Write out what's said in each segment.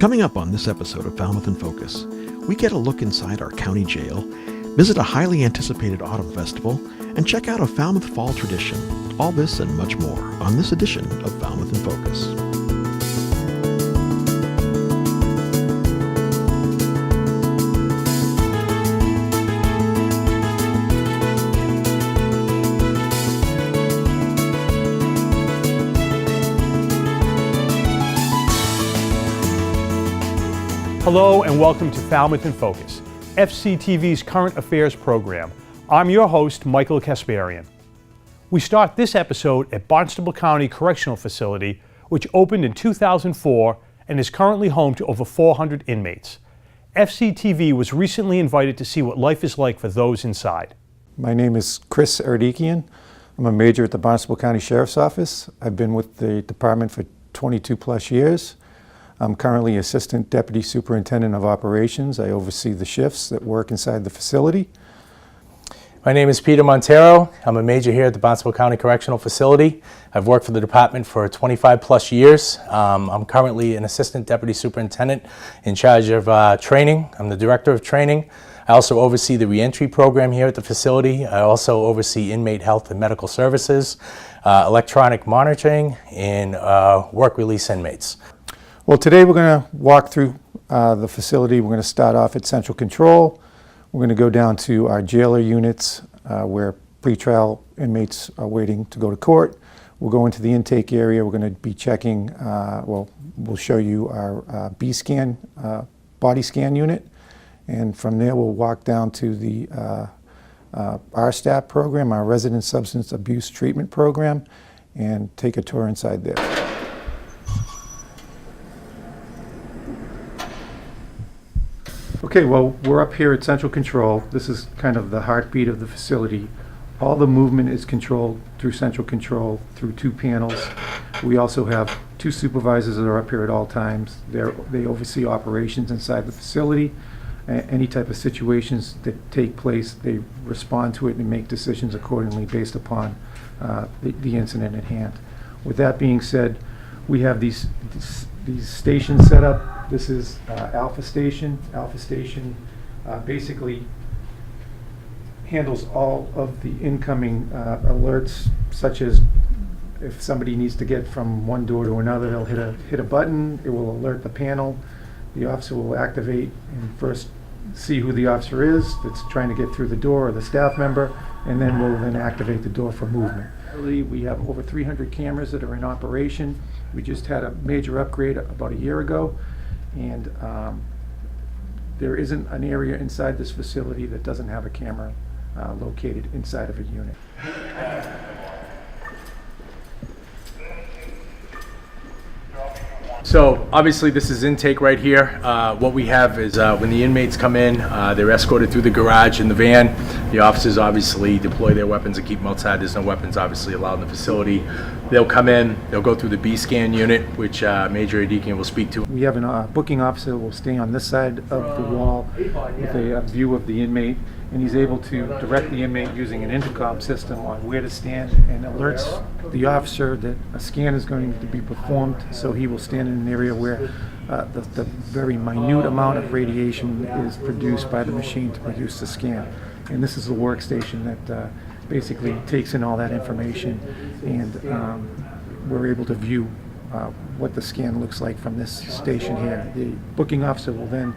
Coming up on this episode of Falmouth in Focus, we get a look inside our county jail, visit a highly anticipated autumn festival, and check out a Falmouth fall tradition. All this and much more on this edition of Falmouth in Focus. Hello and welcome to Falmouth in Focus, FCTV's current affairs program. I'm your host, Michael Kasparian. We start this episode at Barnstable County Correctional Facility, which opened in 2004 and is currently home to over 400 inmates. FCTV was recently invited to see what life is like for those inside. My name is Chris Erdikian. I'm a major at the Barnstable County Sheriff's Office. I've been with the department for 22 plus years. I'm currently Assistant Deputy Superintendent of Operations. I oversee the shifts that work inside the facility. My name is Peter Montero. I'm a major here at the Barnstable County Correctional Facility. I've worked for the department for 25 plus years. I'm currently an Assistant Deputy Superintendent in charge of training. I'm the Director of Training. I also oversee the reentry program here at the facility. I also oversee inmate health and medical services, electronic monitoring, and work release inmates. Well, today we're going to walk through the facility. We're going to start off at Central Control. We're going to go down to our jailer units where pretrial inmates are waiting to go to court. We'll go into the intake area. We're going to be checking, we'll show you our B-scan, body scan unit. And from there we'll walk down to the RSTAP program, our Resident Substance Abuse Treatment Program, and take a tour inside there. Okay, well, we're up here at Central Control. This is kind of the heartbeat of the facility. All the movement is controlled through Central Control, through two panels. We also have two supervisors that are up here at all times. They oversee operations inside the facility. Any type of situations that take place, they respond to it and make decisions accordingly based upon the incident at hand. With that being said, we have these stations set up. This is Alpha Station. Alpha Station basically handles all of the incoming alerts, such as if somebody needs to get from one door to another, they'll hit a button. It will alert the panel. The officer will activate and first see who the officer is that's trying to get through the door, or the staff member, and then we'll then activate the door for movement. We have over 300 cameras that are in operation. We just had a major upgrade about a year ago, and there isn't an area inside this facility that doesn't have a camera located inside of a unit. So obviously this is intake right here. What we have is when the inmates come in, they're escorted through the garage in the van. The officers obviously deploy their weapons and keep them outside. There's no weapons obviously allowed in the facility. They'll come in, they'll go through the B-scan unit, which Major Adikian will speak to. We have a booking officer who will stay on this side of the wall with a view of the inmate, and he's able to direct the inmate using an intercom system on where to stand, and alerts the officer that a scan is going to be performed, so he will stand in an area where the very minute amount of radiation is produced by the machine to produce the scan. And this is the workstation that basically takes in all that information, and we're able to view what the scan looks like from this station here. The booking officer will then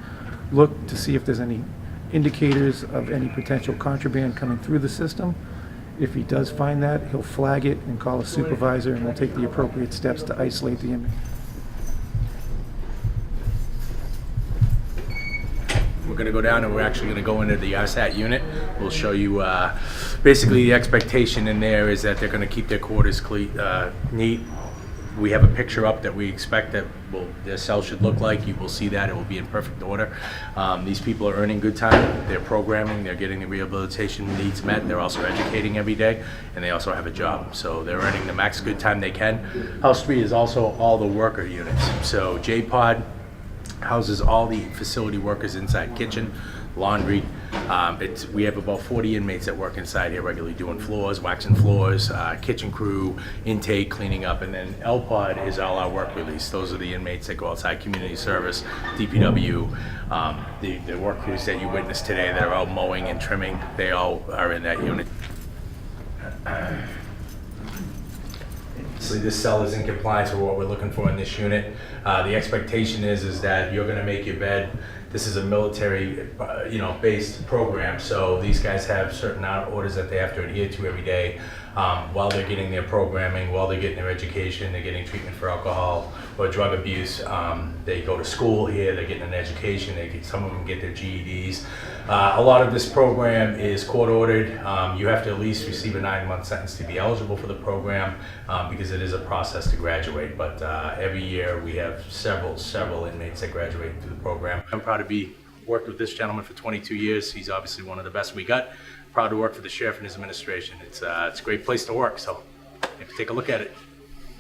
look to see if there's any indicators of any potential contraband coming through the system. If he does find that, he'll flag it and call a supervisor, and we'll take the appropriate steps to isolate the inmate. We're going to go down and we're actually going to go into the RSAT unit. We'll show you basically the expectation in there is that they're going to keep their quarters neat. We have a picture up that we expect that their cell should look like. You will see that. It will be in perfect order. These people are earning good time. They're programming. They're getting the rehabilitation needs met. They're also educating every day, and they also have a job. So they're earning the max good time they can. House 3 is also all the worker units. So J-Pod houses all the facility workers inside kitchen. laundry. We have about 40 inmates that work inside here regularly doing floors, waxing floors, kitchen crew, intake, cleaning up, and then LPOD is all our work release. Those are the inmates that go outside, community service, DPW, the work crews that you witnessed today that are out mowing and trimming, they all are in that unit. So this cell is in compliance with what we're looking for in this unit. The expectation is that you're going to make your bed. This is a military, based program, so these guys have certain orders that they have to adhere to every day while they're getting their programming, while they're getting their education, they're getting treatment for alcohol or drug abuse. They go to school here, they're getting an education, some of them get their GEDs. A lot of this program is court-ordered. You have to at least receive a 9-month sentence to be eligible for the program because it is a process to graduate. But every year we have several inmates that graduate through the program. I'm proud to be worked with this gentleman for 22 years. He's obviously one of the best we got. Proud to work for the sheriff and his administration. It's a great place to work, so you have to take a look at it.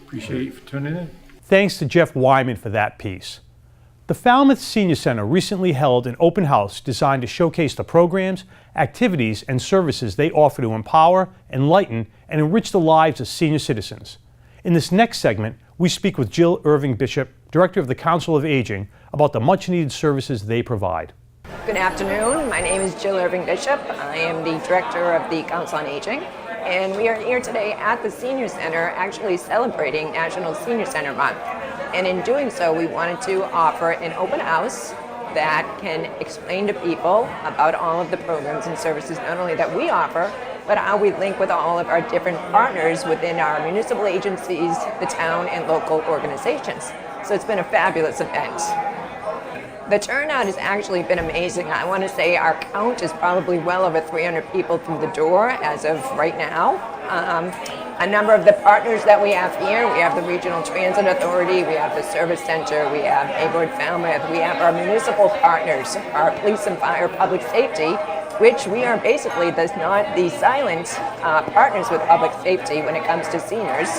Appreciate you for tuning in. Thanks to Jeff Wyman for that piece. The Falmouth Senior Center recently held an open house designed to showcase the programs, activities, and services they offer to empower, enlighten, and enrich the lives of senior citizens. In this next segment, we speak with Jill Irving Bishop, Director of the Council of Aging, about the much-needed services they provide. Good afternoon. My name is Jill Irving Bishop. I am the Director of the Council on Aging, and we are here today at the Senior Center actually celebrating National Senior Center Month. And in doing so, we wanted to offer an open house that can explain to people about all of the programs and services, not only that we offer, but how we link with all of our different partners within our municipal agencies, the town, and local organizations. So it's been a fabulous event. The turnout has actually been amazing. I want to say our count is probably well over 300 people through the door as of right now. A number of the partners that we have here, we have the Regional Transit Authority, we have the Service Center, we have Neighborhood Falmouth, we have our municipal partners, our police and fire, public safety, which we are basically the silent partners with public safety when it comes to seniors.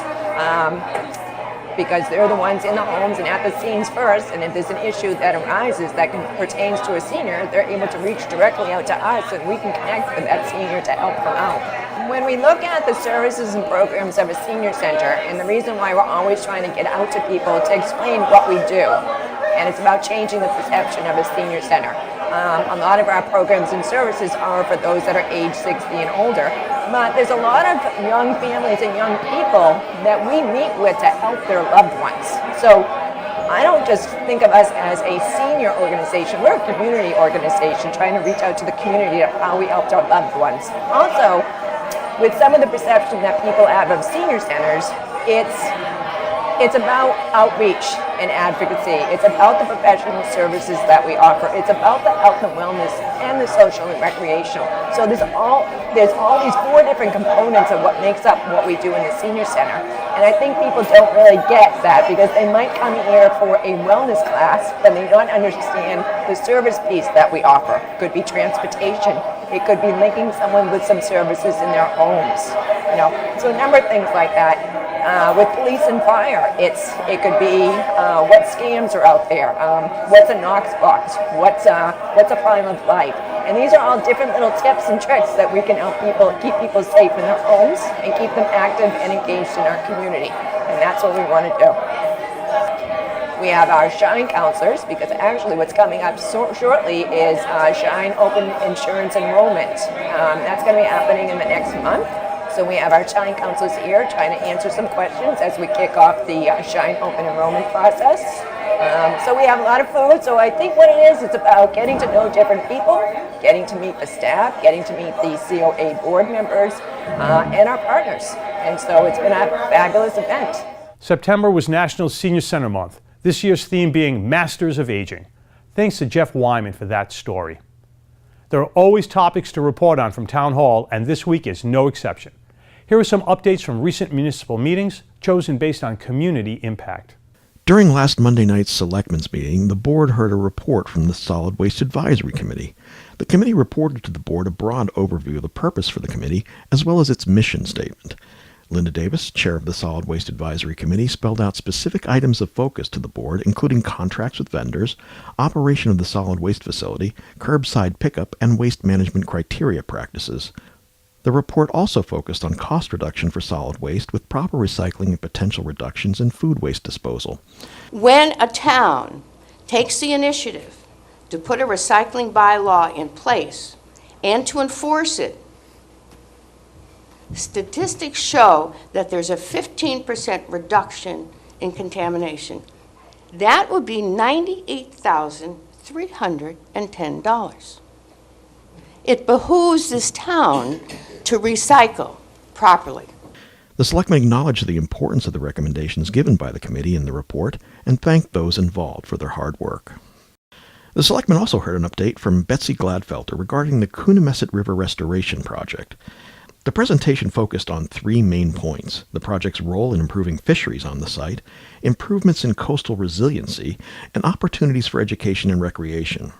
Because they're the ones in the homes and at the scenes first, and if there's an issue that arises that pertains to a senior, they're able to reach directly out to us and we can connect with that senior to help them out. When we look at the services and programs of a senior center, and the reason why we're always trying to get out to people to explain what we do, and it's about changing the perception of a senior center. A lot of our programs and services are for those that are age 60 and older, but there's a lot of young families and young people that we meet with to help their loved ones. So I don't just think of us as a senior organization, we're a community organization trying to reach out to the community of how we helped our loved ones. Also, with some of the perception that people have of senior centers, it's about outreach and advocacy. It's about the professional services that we offer. It's about the health and wellness and the social and recreational. So there's all these 4 different components of what makes up what we do in the senior center. And I think people don't really get that because they might come here for a wellness class, but they don't understand the service piece that we offer. It could be transportation. It could be linking someone with some services in their homes. So a number of things like that. With police and fire, it could be what scams are out there, what's a Knox box, what's a file of life, and these are all different little tips and tricks that we can help people keep people safe in their homes and keep them active and engaged in our community, and that's what we want to do. We have our Shine counselors because actually what's coming up shortly is Shine Open Insurance Enrollment. That's going to be happening in the next month. So we have our Shine counselors here trying to answer some questions as we kick off the Shine Open Enrollment process. So we have a lot of food. So I think what it is, it's about getting to know different people, getting to meet the staff, getting to meet the COA board members, and our partners. And so it's been a fabulous event. September was National Senior Center Month, this year's theme being Masters of Aging. Thanks to Jeff Wyman for that story. There are always topics to report on from Town Hall, and this week is no exception. Here are some updates from recent municipal meetings, chosen based on community impact. During last Monday night's Selectmen's meeting, the board heard a report from the Solid Waste Advisory Committee. The committee reported to the board a broad overview of the purpose for the committee, as well as its mission statement. Linda Davis, chair of the Solid Waste Advisory Committee, spelled out specific items of focus to the board, including contracts with vendors, operation of the solid waste facility, curbside pickup, and waste management criteria practices. The report also focused on cost reduction for solid waste with proper recycling and potential reductions in food waste disposal. When a town takes the initiative to put a recycling bylaw in place and to enforce it, statistics show that there's a 15% reduction in contamination. That would be $98,310. It behooves this town to recycle properly. The selectmen acknowledged the importance of the recommendations given by the committee in the report and thanked those involved for their hard work. The selectmen also heard an update from Betsy Gladfelter regarding the Coonamessett River Restoration Project. The presentation focused on three main points: the project's role in improving fisheries on the site, improvements in coastal resiliency, and opportunities for education and recreation.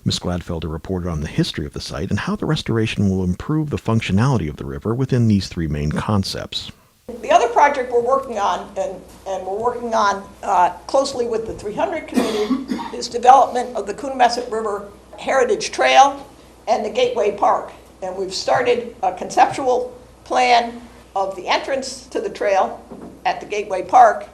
Ms. Gladfelter reported on the history of the site and how the restoration will improve the functionality of the river within these three main concepts. The other project we're working on, and we're working on closely with the 300 Committee, is development of the Coonamessett River Heritage Trail and the Gateway Park. And we've started a conceptual plan of the entrance to the trail at the Gateway Park.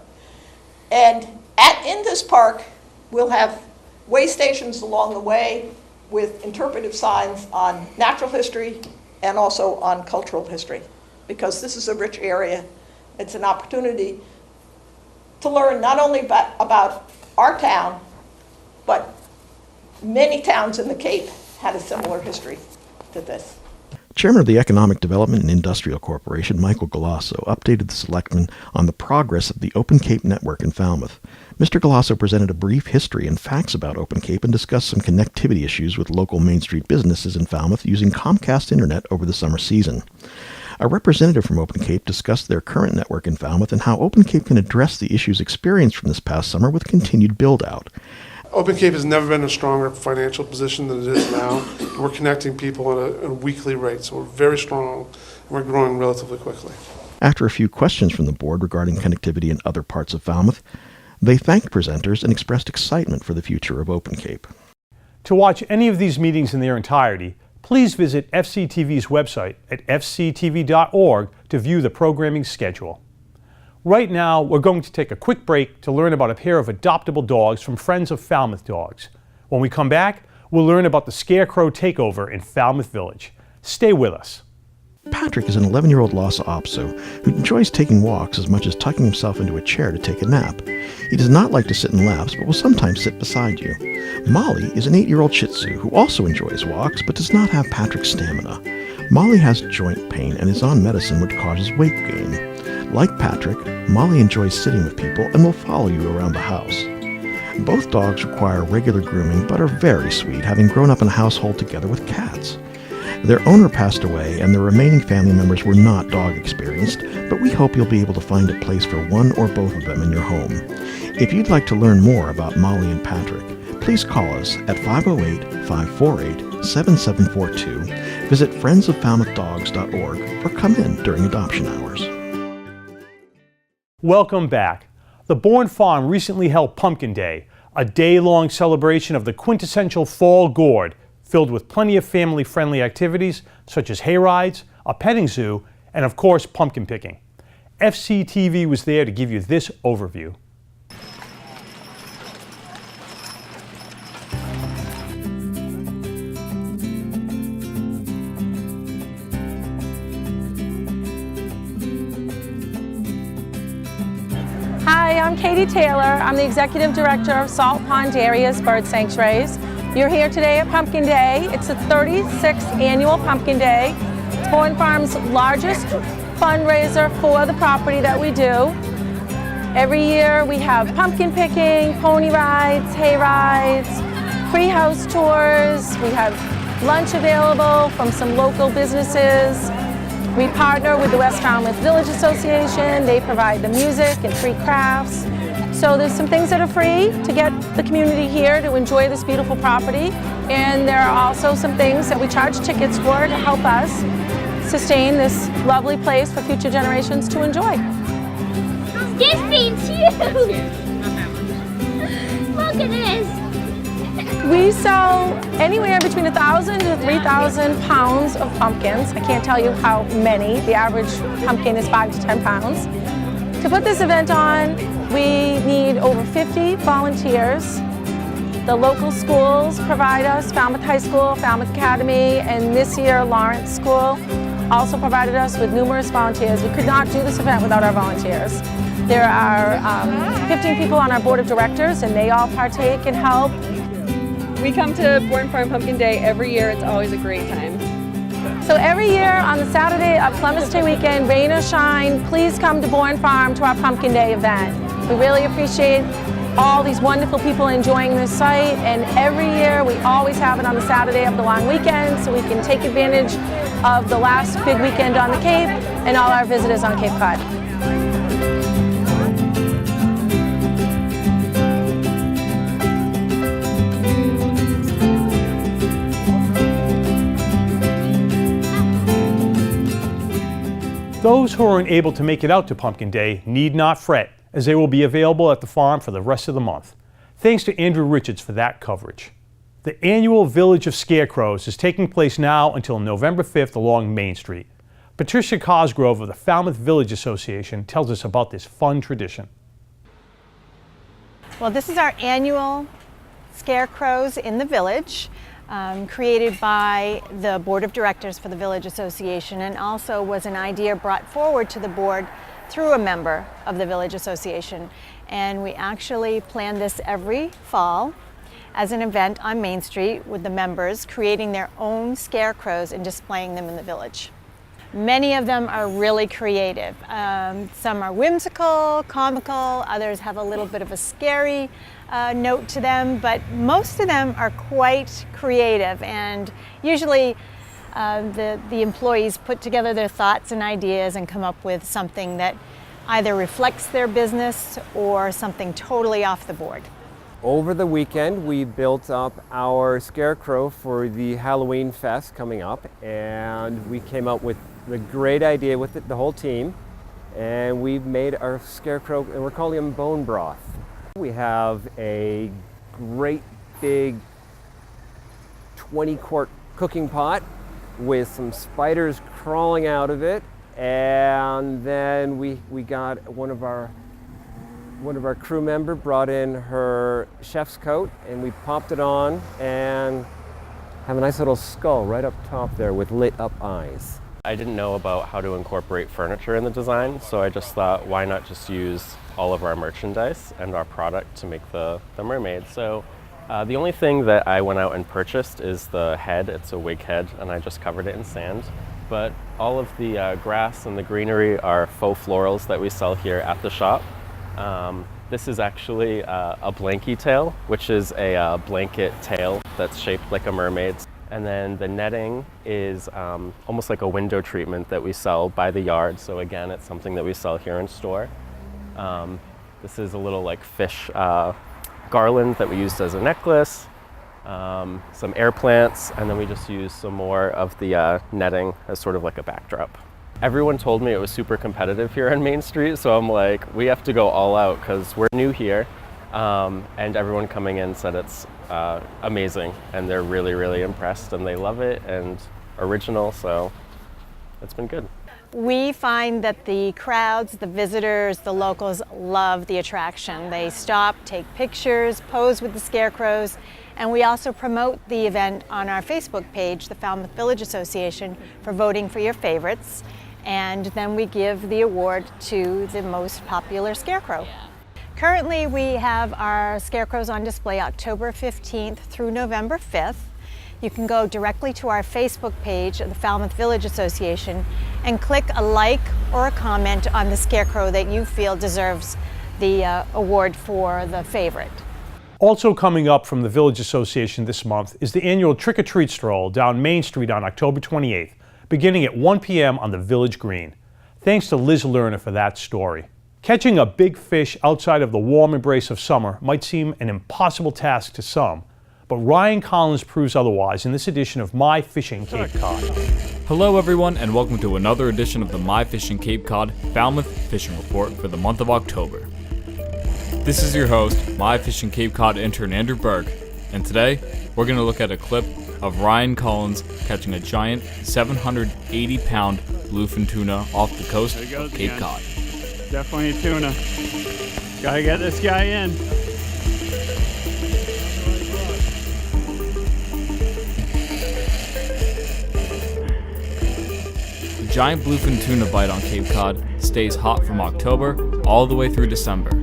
And in this park, we'll have way stations along the way with interpretive signs on natural history and also on cultural history, because this is a rich area. It's an opportunity to learn not only about our town, but many towns in the Cape had a similar history to this. Chairman of the Economic Development and Industrial Corporation, Michael Galasso, updated the selectmen on the progress of the Open Cape network in Falmouth. Mr. Galasso presented a brief history and facts about Open Cape and discussed some connectivity issues with local Main Street businesses in Falmouth using Comcast Internet over the summer season. A representative from Open Cape discussed their current network in Falmouth and how Open Cape can address the issues experienced from this past summer with continued build-out. Open Cape has never been in a stronger financial position than it is now. We're connecting people at a weekly rate, so we're very strong, and we're growing relatively quickly. After a few questions from the board regarding connectivity in other parts of Falmouth, they thanked presenters and expressed excitement for the future of Open Cape. To watch any of these meetings in their entirety, please visit FCTV's website at fctv.org to view the programming schedule. Right now, we're going to take a quick break to learn about a pair of adoptable dogs from Friends of Falmouth Dogs. When we come back, we'll learn about the Scarecrow takeover in Falmouth Village. Stay with us. Patrick is an 11-year-old Lhasa Apso who enjoys taking walks as much as tucking himself into a chair to take a nap. He does not like to sit in laps, but will sometimes sit beside you. Molly is an 8-year-old Shih Tzu who also enjoys walks, but does not have Patrick's stamina. Molly has joint pain and is on medicine which causes weight gain. Like Patrick, Molly enjoys sitting with people and will follow you around the house. Both dogs require regular grooming, but are very sweet, having grown up in a household together with cats. Their owner passed away, and the remaining family members were not dog experienced, but we hope you'll be able to find a place for one or both of them in your home. If you'd like to learn more about Molly and Patrick, please call us at 508-548-7742, visit friendsoffalmouthdogs.org, or come in during adoption hours. Welcome back. The Bourne Farm recently held Pumpkin Day, a day-long celebration of the quintessential fall gourd, filled with plenty of family-friendly activities such as hay rides, a petting zoo, and of course pumpkin picking. FCTV was there to give you this overview. Hi, I'm Katie Taylor. I'm the Executive Director of Salt Pond Dairy's Bird Sanctuaries. You're here today at Pumpkin Day. It's the 36th annual Pumpkin Day. It's Bourne Farm's largest fundraiser for the property that we do. Every year we have pumpkin picking, pony rides, hay rides, free house tours. We have lunch available from some local businesses. We partner with the West Falmouth Village Association. They provide the music and free crafts. So there's some things that are free to get the community here to enjoy this beautiful property. And there are also some things that we charge tickets for to help us sustain this lovely place for future generations to enjoy. This thing's huge! Look at this! We sell anywhere between 1,000 to 3,000 pounds of pumpkins. I can't tell you how many. The average pumpkin is 5 to 10 pounds. To put this event on, we need over 50 volunteers. The local schools provide us, Falmouth High School, Falmouth Academy, and this year Lawrence School also provided us with numerous volunteers. We could not do this event without our volunteers. There are 15 people on our board of directors, and they all partake and help. We come to Bourne Farm Pumpkin Day every year. It's always a great time. So every year on the Saturday of Columbus Day weekend, rain or shine, please come to Bourne Farm to our Pumpkin Day event. We really appreciate all these wonderful people enjoying this site, and every year we always have it on the Saturday of the long weekend so we can take advantage of the last big weekend on the Cape and all our visitors on Cape Cod. Those who are unable to make it out to Pumpkin Day need not fret, as they will be available at the farm for the rest of the month. Thanks to Andrew Richards for that coverage. The annual Village of Scarecrows is taking place now until November 5th along Main Street. Patricia Cosgrove of the Falmouth Village Association tells us about this fun tradition. Well, this is our annual Scarecrows in the Village. Created by the Board of Directors for the Village Association, and also was an idea brought forward to the board through a member of the Village Association. And we actually plan this every fall as an event on Main Street with the members creating their own scarecrows and displaying them in the village. Many of them are really creative. Some are whimsical, comical, others have a little bit of a scary note to them, but most of them are quite creative, and usually the employees put together their thoughts and ideas and come up with something that either reflects their business or something totally off the board. Over the weekend, we built up our scarecrow for the Halloween Fest coming up, and we came up with a great idea with it, the whole team, and we've made our scarecrow, and we're calling him Bone Broth. We have a great big 20-quart cooking pot with some spiders crawling out of it, and then we got one of our crew member brought in her chef's coat, and we popped it on and have a nice little skull right up top there with lit up eyes. I didn't know about how to incorporate furniture in the design, so I just thought, why not just use all of our merchandise and our product to make the mermaid. So the only thing that I went out and purchased is the head. It's a wig head, and I just covered it in sand. But all of the grass and the greenery are faux florals that we sell here at the shop. This is actually a blankie tail, which is a blanket tail that's shaped like a mermaid's. And then the netting is almost like a window treatment that we sell by the yard. So again, it's something that we sell here in store. This is a little like fish garland that we used as a necklace, some air plants, and then we just used some more of the netting as sort of like a backdrop. Everyone told me it was super competitive here on Main Street, so I'm like, we have to go all out because we're new here. And everyone coming in said it's amazing, and they're really, really impressed, and they love it, and original, so it's been good. We find that the crowds, the visitors, the locals love the attraction. They stop, take pictures, pose with the scarecrows, and we also promote the event on our Facebook page, the Falmouth Village Association, for voting for your favorites, and then we give the award to the most popular scarecrow. Currently, we have our scarecrows on display October 15th through November 5th. You can go directly to our Facebook page of the Falmouth Village Association and click a like or a comment on the scarecrow that you feel deserves the award for the favorite. Also coming up from the Village Association this month is the annual Trick or Treat Stroll down Main Street on October 28th, beginning at 1 p.m. on the Village Green. Thanks to Liz Lerner for that story. Catching a big fish outside of the warm embrace of summer might seem an impossible task to some, but Ryan Collins proves otherwise in this edition of My Fishing Cape Cod. Hello everyone, and welcome to another edition of the My Fishing Cape Cod Falmouth Fishing Report for the month of October. This is your host, My Fishing Cape Cod intern Andrew Berg, and today we're going to look at a clip of Ryan Collins catching a giant 780-pound bluefin tuna off the coast of Cape Cod. Definitely a tuna. Gotta get this guy in. The giant bluefin tuna bite on Cape Cod stays hot from October all the way through December.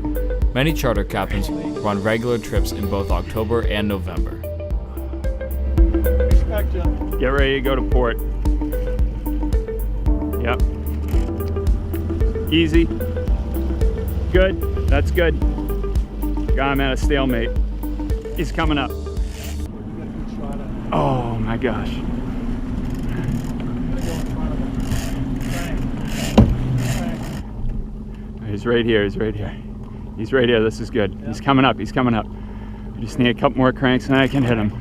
Many charter captains run regular trips in both October and November. Get ready to go to port. Yep. Easy. Good. That's good. Got him at a stalemate. He's coming up. Oh my gosh. He's right here. He's right here. He's right here. This is good. He's coming up. He's coming up. I just need a couple more cranks and I can hit him.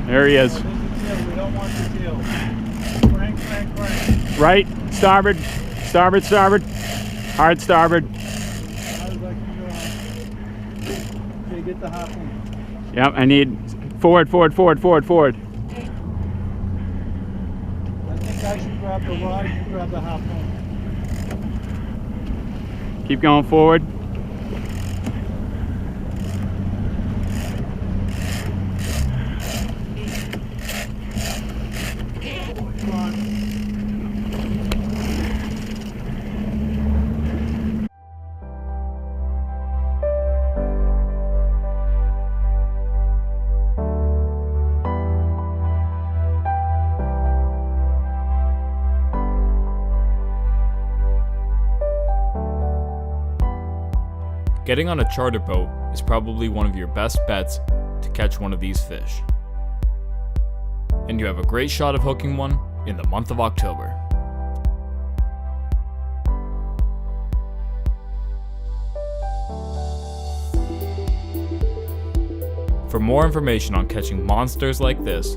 There he is. Right, starboard, starboard, starboard, hard starboard. Okay, get the harpoon. Yep, I need forward, forward, forward, forward, forward. I think I should grab the rod, you grab the harpoon. Keep going forward. Getting on a charter boat is probably one of your best bets to catch one of these fish. And you have a great shot of hooking one in the month of October. For more information on catching monsters like this,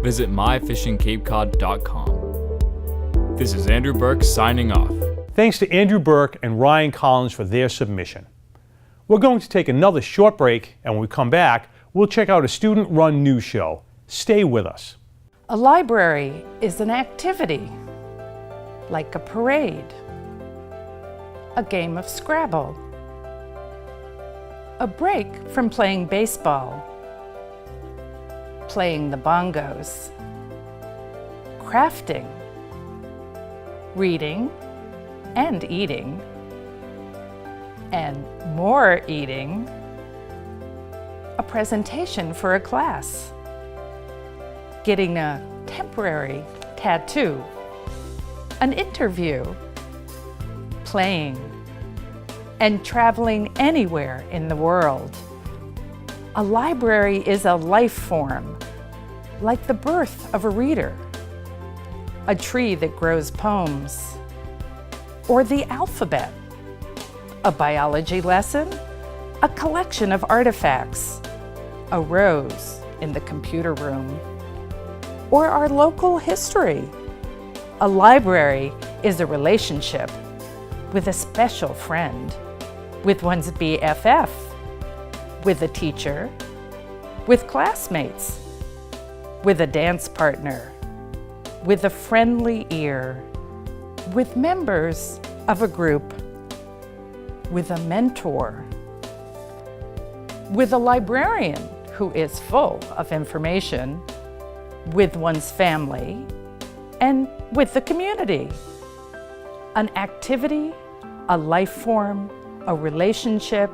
visit myfishingcapecod.com. This is Andrew Burke signing off. Thanks to Andrew Burke and Ryan Collins for their submission. We're going to take another short break, and when we come back, we'll check out a student-run news show. Stay with us. A library is an activity, like a parade, a game of Scrabble, a break from playing baseball, playing the bongos, crafting, reading and eating, and more eating, a presentation for a class, getting a temporary tattoo, an interview, playing, and traveling anywhere in the world. A library is a life form, like the birth of a reader, a tree that grows poems, or the alphabet, a biology lesson, a collection of artifacts, a rose in the computer room, or our local history. A library is a relationship with a special friend, with one's BFF, with a teacher, with classmates, with a dance partner, with a friendly ear, with members of a group, with a mentor, with a librarian who is full of information, with one's family, and with the community. An activity, a life form, a relationship,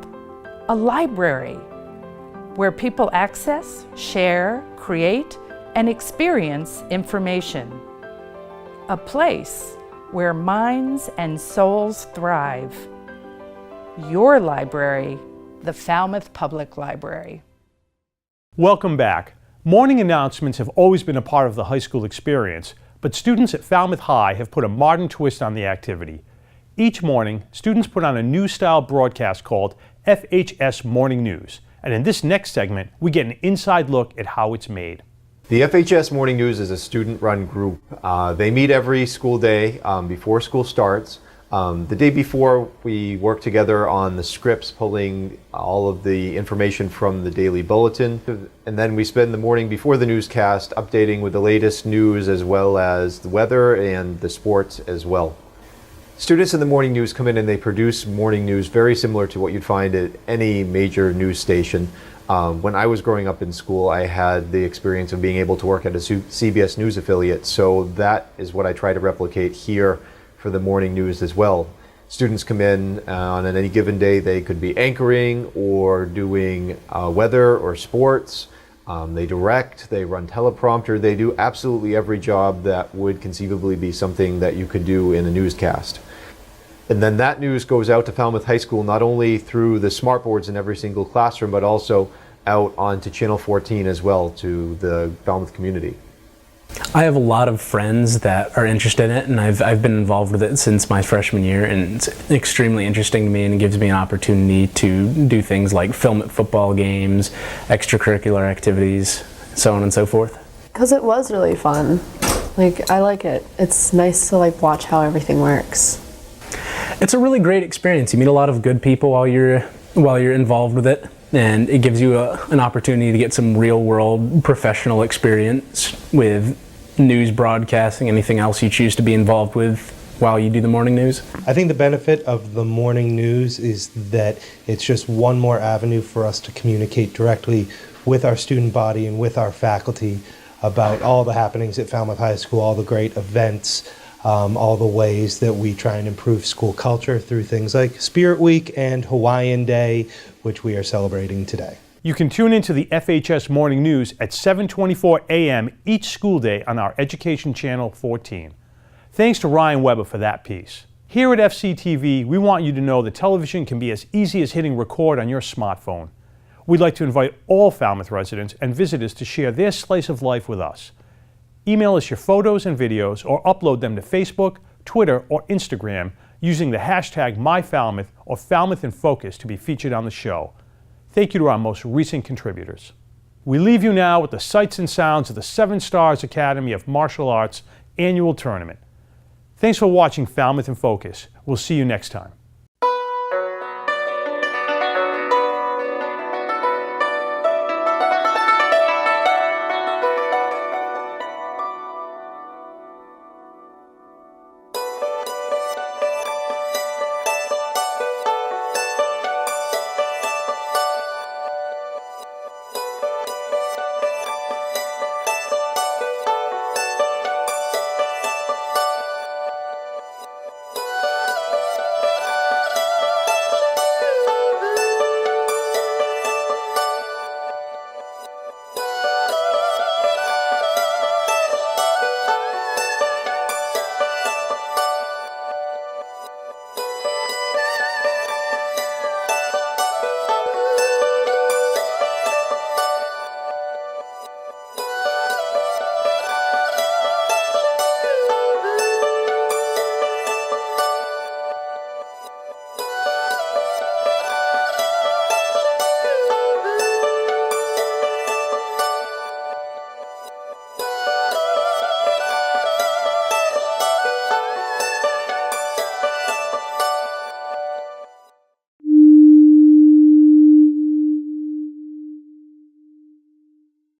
a library. where people access, share, create, and experience information. A place where minds and souls thrive. Your library, the Falmouth Public Library. Welcome back. Morning announcements have always been a part of the high school experience, but students at Falmouth High have put a modern twist on the activity. Each morning, students put on a new style broadcast called FHS Morning News, and in this next segment, we get an inside look at how it's made. The FHS Morning News is a student-run group. They meet every school day before school starts. The day before, we work together on the scripts, pulling all of the information from the daily bulletin. And then we spend the morning before the newscast updating with the latest news as well as the weather and the sports as well. Students in the morning news come in and they produce morning news very similar to what you'd find at any major news station. When I was growing up in school, I had the experience of being able to work at a CBS News affiliate, so that is what I try to replicate here for the morning news as well. Students come in on any given day. They could be anchoring or doing weather or sports. They direct, they run teleprompter, they do absolutely every job that would conceivably be something that you could do in a newscast. And then that news goes out to Falmouth High School, not only through the smartboards in every single classroom, but also out onto Channel 14 as well to the Falmouth community. I have a lot of friends that are interested in it, and I've been involved with it since my freshman year, and it's extremely interesting to me, and it gives me an opportunity to do things like film at football games, extracurricular activities, so on and so forth. Because it was really fun. I like it. It's nice to watch how everything works. It's a really great experience. You meet a lot of good people while you're involved with it. And it gives you an opportunity to get some real-world professional experience with news broadcasting, anything else you choose to be involved with while you do the morning news. I think the benefit of the morning news is that it's just one more avenue for us to communicate directly with our student body and with our faculty about all the happenings at Falmouth High School, all the great events, all the ways that we try and improve school culture through things like Spirit Week and Hawaiian Day, which we are celebrating today. You can tune into the FHS Morning News at 7:24 a.m. each school day on our Education Channel 14. Thanks to Ryan Weber for that piece. Here at FCTV, we want you to know that television can be as easy as hitting record on your smartphone. We'd like to invite all Falmouth residents and visitors to share their slice of life with us. Email us your photos and videos or upload them to Facebook, Twitter, or Instagram using the hashtag MyFalmouth or Falmouth in Focus to be featured on the show. Thank you to our most recent contributors. We leave you now with the sights and sounds of the 7 Stars Academy of Martial Arts annual tournament. Thanks for watching Falmouth in Focus. We'll see you next time.